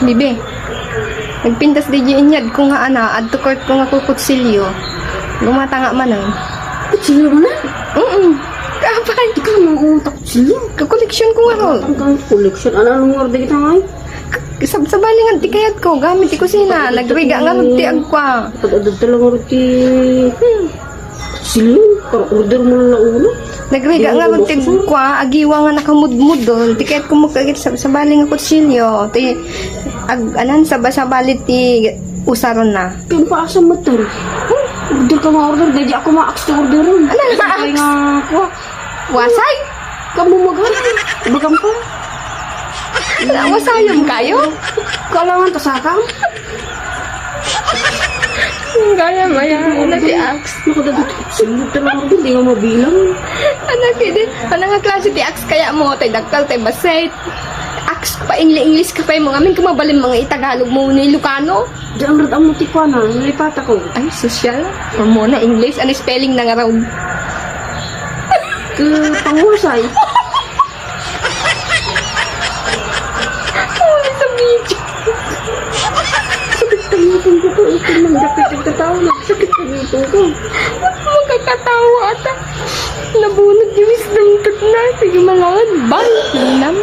Bibi. Nagpintas di inyad ko nga ana, adto court ko nga kukutsilyo. Gumata nga man ang. Kutsilyo mo na? Kapay. Di ka naman kutsilyo. Kakoleksyon ko nga ro. Ang collection. Anong order kita ngayon? Sa balingan ti kayat ko, gamit ti kusina. Nagriga nga magtiag kwa. Pag-adad talaga rin ti... Kutsilyo? Parang order mo na ulo. Nagriga nga magtiag kwa, agiwa nga nakamudmud doon. Ti kayat ko magkagit sa balingan kutsilyo. Ti, anan sa balit ti usaron na. Kaya paasa mo ito. Order ka order. Dadi ako ma-ax to order rin. Ano na ma-ax? Kaya nga ako. Wasay? Kamu mag-ax. Ibagam pa. Wasayom kayo? Kalangan tasakam. Gaya maya, ano ti ax? Nakadadot. Silog talaga rin. Hindi nga mabilang. Anak nga klase ti ax kaya mo, tay dakal, tay basay. Ax pa English ka pa yung mga amin kumabalin mga Itagalog mo ni Lucano. Diyan rin ang mutikwa na. Nalipata ko. Ay, social. Or mo na English. Ano spelling na nga raw? Pangusay. Huli sa video. Sakit tangitin ko ko. Ito nang dakit ang tatawa. Sakit tangitin ko. Magkakatawa ata. Nabunod yung wisdom tut na. Sige malangan. Bang. Nam.